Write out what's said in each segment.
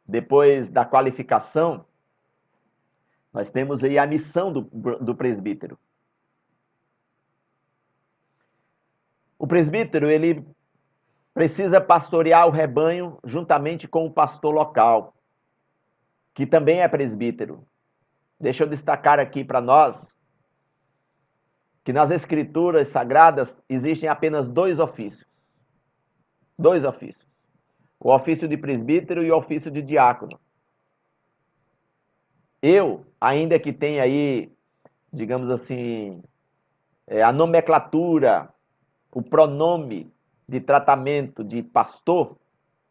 depois da qualificação, nós temos aí a missão do presbítero. O presbítero, ele precisa pastorear o rebanho juntamente com o pastor local, que também é presbítero. Deixa eu destacar aqui para nós que nas Escrituras Sagradas existem apenas dois ofícios. Dois ofícios. O ofício de presbítero e o ofício de diácono. Eu, ainda que tenha aí, digamos assim, a nomenclatura, o pronome de tratamento de pastor,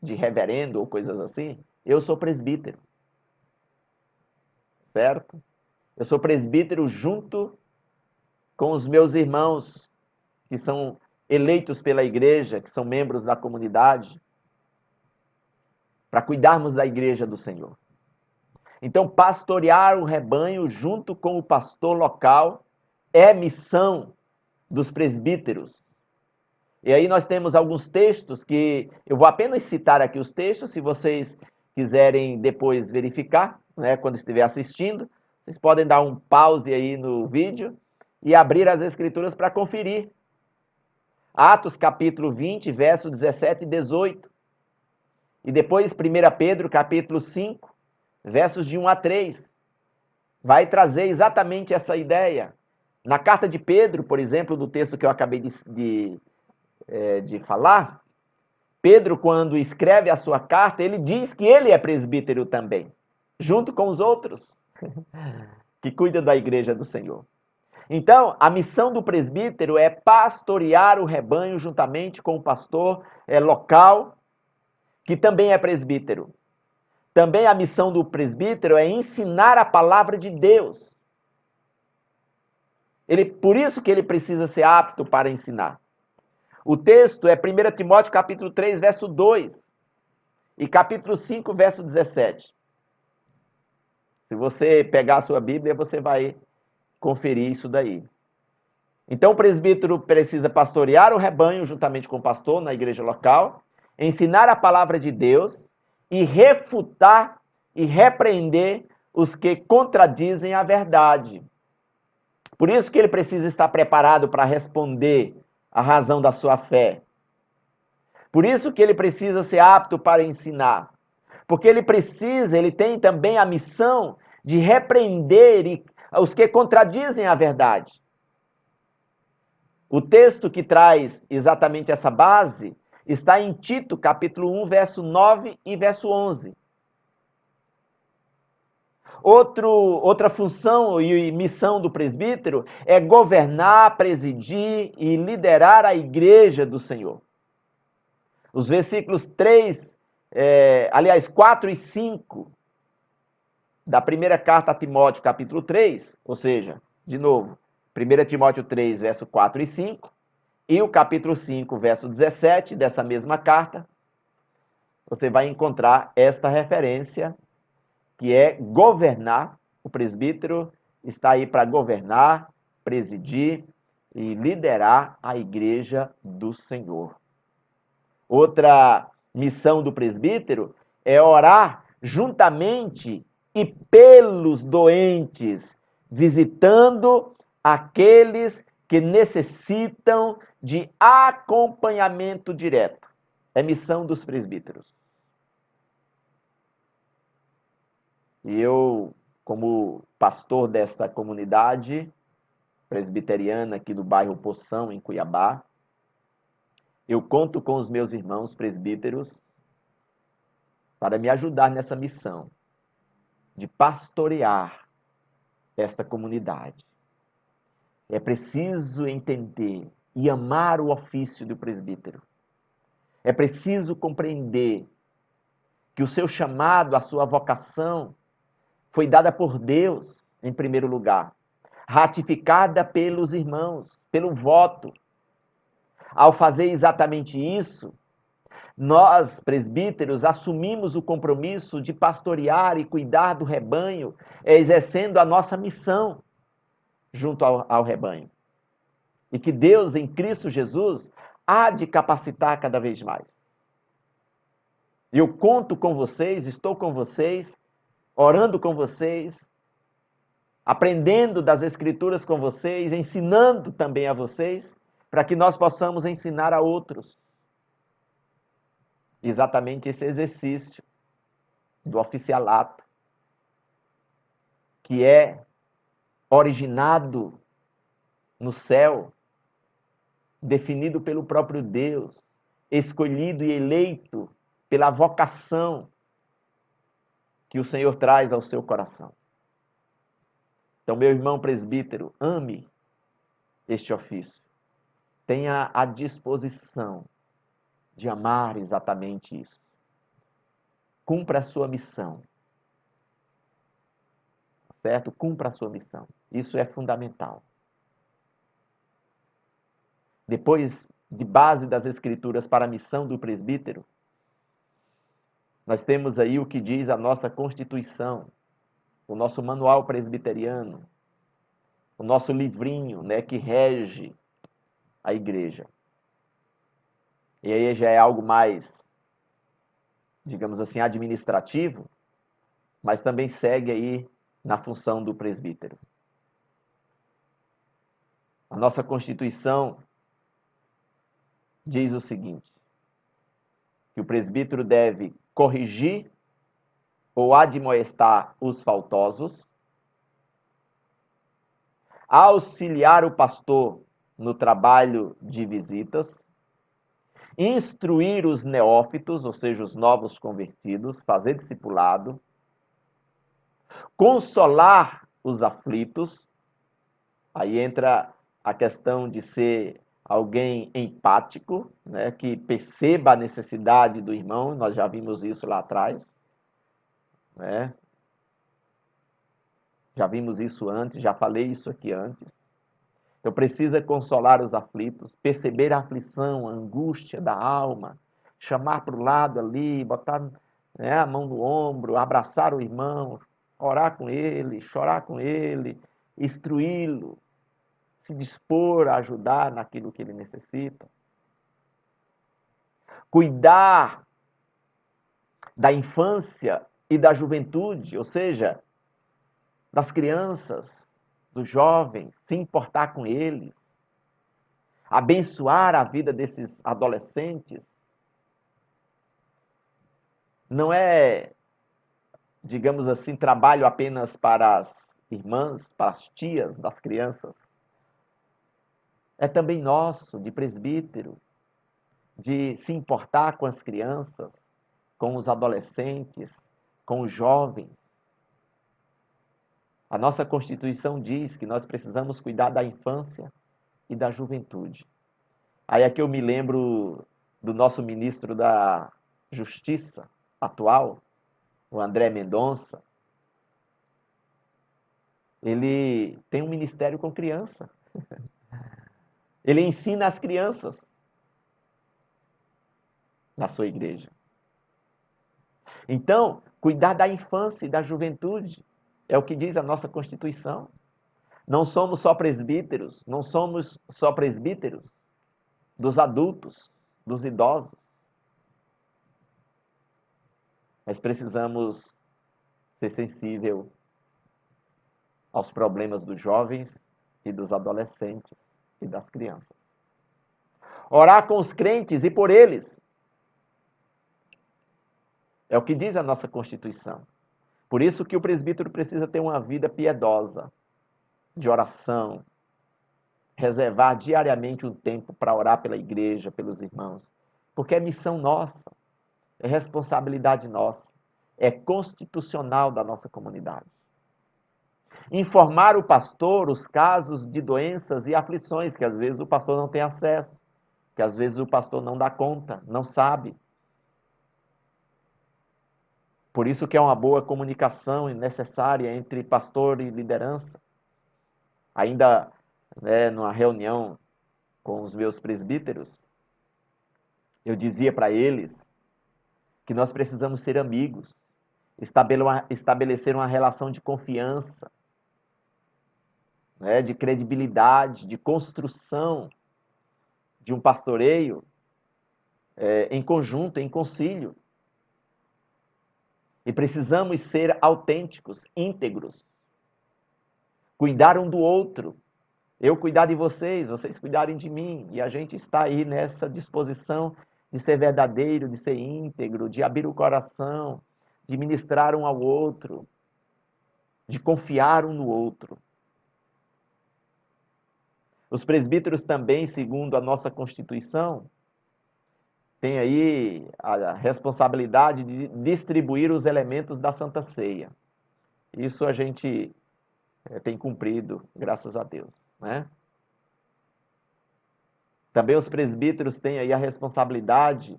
de reverendo ou coisas assim, eu sou presbítero. Certo? Eu sou presbítero junto com os meus irmãos que são eleitos pela igreja, que são membros da comunidade, para cuidarmos da igreja do Senhor. Então, pastorear o rebanho junto com o pastor local é missão dos presbíteros. E aí nós temos alguns textos que eu vou apenas citar aqui os textos, se vocês quiserem depois verificar, né, quando estiver assistindo, vocês podem dar um pause aí no vídeo e abrir as escrituras para conferir. Atos capítulo 20, verso 17 e 18. E depois 1 Pedro capítulo 5, versos de 1 a 3. Vai trazer exatamente essa ideia. Na carta de Pedro, por exemplo, do texto que eu acabei de falar, Pedro, quando escreve a sua carta, ele diz que ele é presbítero também, junto com os outros que cuidam da igreja do Senhor. Então, a missão do presbítero é pastorear o rebanho juntamente com o pastor local, que também é presbítero. Também a missão do presbítero é ensinar a palavra de Deus. Por isso que ele precisa ser apto para ensinar. O texto é 1 Timóteo capítulo 3, verso 2 e capítulo 5, verso 17. Se você pegar a sua Bíblia, você vai conferir isso daí. Então, o presbítero precisa pastorear o rebanho juntamente com o pastor na igreja local, ensinar a palavra de Deus e refutar e repreender os que contradizem a verdade. Por isso que ele precisa estar preparado para responder a razão da sua fé. Por isso que ele precisa ser apto para ensinar. Porque ele tem também a missão de repreender os que contradizem a verdade. O texto que traz exatamente essa base está em Tito, capítulo 1, verso 9 e verso 11. Outra função e missão do presbítero é governar, presidir e liderar a igreja do Senhor. Os versículos 4 e 5 da primeira carta a Timóteo, capítulo 3, ou seja, de novo, 1 Timóteo 3, verso 4 e 5, e o capítulo 5, verso 17 dessa mesma carta, você vai encontrar esta referência, que é governar. O presbítero está aí para governar, presidir e liderar a igreja do Senhor. Outra missão do presbítero é orar juntamente e pelos doentes, visitando aqueles que necessitam de acompanhamento direto. É missão dos presbíteros. E eu, como pastor desta comunidade presbiteriana aqui do bairro Poção, em Cuiabá, eu conto com os meus irmãos presbíteros para me ajudar nessa missão de pastorear esta comunidade. É preciso entender e amar o ofício do presbítero. É preciso compreender que o seu chamado, a sua vocação, foi dada por Deus, em primeiro lugar, ratificada pelos irmãos, pelo voto. Ao fazer exatamente isso, nós, presbíteros, assumimos o compromisso de pastorear e cuidar do rebanho, exercendo a nossa missão junto ao rebanho. E que Deus, em Cristo Jesus, há de capacitar cada vez mais. Eu conto com vocês, estou com vocês, orando com vocês, aprendendo das Escrituras com vocês, ensinando também a vocês, para que nós possamos ensinar a outros. Exatamente esse exercício do oficialato, que é originado no céu, definido pelo próprio Deus, escolhido e eleito pela vocação que o Senhor traz ao seu coração. Então, meu irmão presbítero, ame este ofício. Tenha a disposição de amar exatamente isso. Cumpra a sua missão. Certo? Cumpra a sua missão. Isso é fundamental. Depois de base das Escrituras para a missão do presbítero, nós temos aí o que diz a nossa Constituição, o nosso manual presbiteriano, o nosso livrinho, né, que rege a igreja. E aí já é algo mais, digamos assim, administrativo, mas também segue aí na função do presbítero. A nossa Constituição diz o seguinte, que o presbítero deve corrigir ou admoestar os faltosos, auxiliar o pastor no trabalho de visitas, instruir os neófitos, ou seja, os novos convertidos, fazer discipulado, consolar os aflitos, aí entra a questão de ser alguém empático, né, que perceba a necessidade do irmão, nós já vimos isso lá atrás, né? Já vimos isso antes, já falei isso aqui antes. Então precisa consolar os aflitos, perceber a aflição, a angústia da alma, chamar para o lado ali, botar, né, a mão no ombro, abraçar o irmão, orar com ele, chorar com ele, instruí-lo, se dispor a ajudar naquilo que ele necessita. Cuidar da infância e da juventude, ou seja, das crianças, dos jovens, se importar com eles, abençoar a vida desses adolescentes. Não é, digamos assim, trabalho apenas para as irmãs, para as tias das crianças. É também nosso, de presbítero, de se importar com as crianças, com os adolescentes, com os jovens. A nossa Constituição diz que nós precisamos cuidar da infância e da juventude. Aí aqui eu me lembro do nosso ministro da Justiça atual, o André Mendonça. Ele tem um ministério com criança. Ele ensina as crianças na sua igreja. Então, cuidar da infância e da juventude é o que diz a nossa Constituição. Não somos só presbíteros, não somos só presbíteros dos adultos, dos idosos. Mas precisamos ser sensível aos problemas dos jovens e dos adolescentes e das crianças. Orar com os crentes e por eles. É o que diz a nossa Constituição. Por isso que o presbítero precisa ter uma vida piedosa, de oração, reservar diariamente um tempo para orar pela igreja, pelos irmãos, porque é missão nossa, é responsabilidade nossa, é constitucional da nossa comunidade. Informar o pastor os casos de doenças e aflições que às vezes o pastor não tem acesso, que às vezes o pastor não dá conta, não sabe. Por isso que é uma boa comunicação necessária entre pastor e liderança. Ainda, né, numa reunião com os meus presbíteros, eu dizia para eles que nós precisamos ser amigos, estabelecer uma relação de confiança, né, de credibilidade, de construção de um pastoreio em conjunto, em concílio. E precisamos ser autênticos, íntegros. Cuidar um do outro. Eu cuidar de vocês, vocês cuidarem de mim. E a gente está aí nessa disposição de ser verdadeiro, de ser íntegro, de abrir o coração, de ministrar um ao outro, de confiar um no outro. Os presbíteros também, segundo a nossa Constituição, têm aí a responsabilidade de distribuir os elementos da Santa Ceia. Isso a gente tem cumprido, graças a Deus, né? Também os presbíteros têm aí a responsabilidade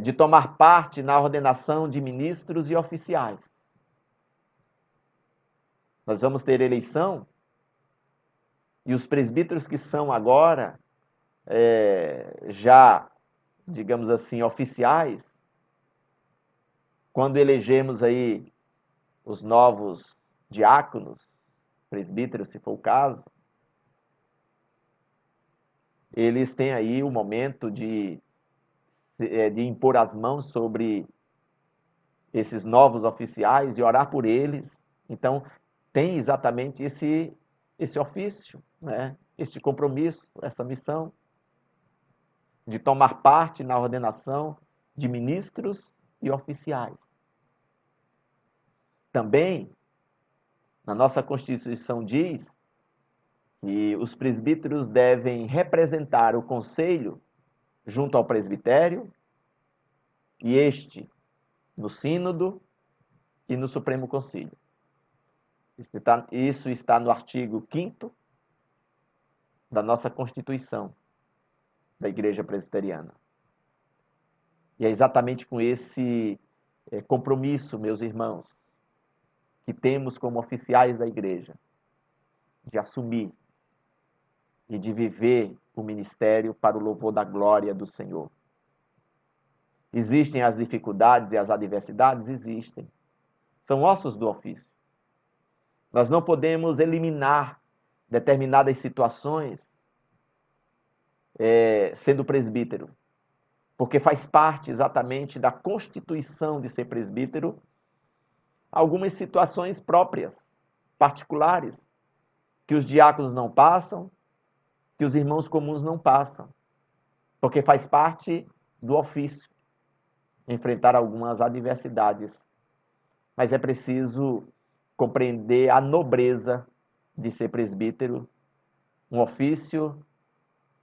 de tomar parte na ordenação de ministros e oficiais. Nós vamos ter eleição e os presbíteros que são agora já, digamos assim, oficiais, quando elegemos aí os novos diáconos, presbíteros, se for o caso, eles têm aí o momento de impor as mãos sobre esses novos oficiais e orar por eles. Então, tem exatamente esse ofício, né? Este compromisso, essa missão de tomar parte na ordenação de ministros e oficiais. Também, na nossa Constituição diz que os presbíteros devem representar o conselho junto ao presbitério e este no sínodo e no Supremo Concílio. Isso está no artigo 5º da nossa Constituição da Igreja Presbiteriana. E é exatamente com esse compromisso, meus irmãos, que temos como oficiais da Igreja, de assumir e de viver o ministério para o louvor da glória do Senhor. Existem as dificuldades e as adversidades? Existem. São ossos do ofício. Nós não podemos eliminar determinadas situações sendo presbítero, porque faz parte exatamente da constituição de ser presbítero algumas situações próprias, particulares, que os diáconos não passam, que os irmãos comuns não passam, porque faz parte do ofício enfrentar algumas adversidades. Mas é preciso compreender a nobreza de ser presbítero, um ofício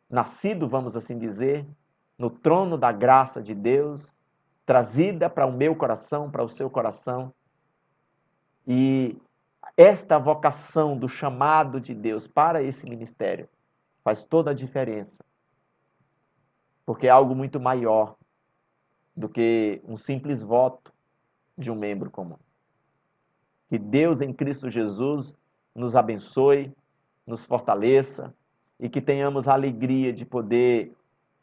nascido, vamos assim dizer, no trono da graça de Deus, trazida para o meu coração, para o seu coração. E esta vocação do chamado de Deus para esse ministério faz toda a diferença, porque é algo muito maior do que um simples voto de um membro comum. Que Deus em Cristo Jesus nos abençoe, nos fortaleça e que tenhamos a alegria de poder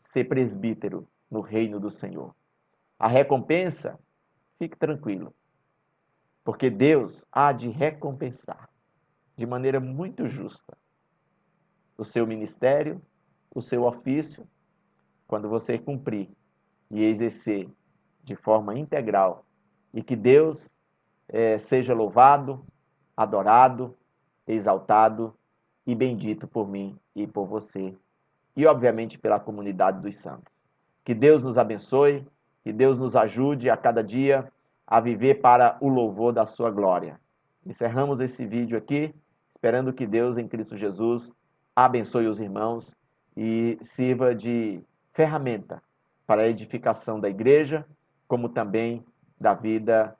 ser presbítero no reino do Senhor. A recompensa, fique tranquilo, porque Deus há de recompensar de maneira muito justa o seu ministério, o seu ofício, quando você cumprir e exercer de forma integral. E que Deus seja louvado, adorado, exaltado e bendito por mim e por você. E, obviamente, pela comunidade dos santos. Que Deus nos abençoe, que Deus nos ajude a cada dia a viver para o louvor da sua glória. Encerramos esse vídeo aqui, esperando que Deus em Cristo Jesus abençoe os irmãos e sirva de ferramenta para a edificação da igreja, como também da vida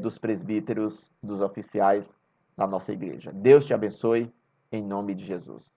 dos presbíteros, dos oficiais da nossa igreja. Deus te abençoe, em nome de Jesus.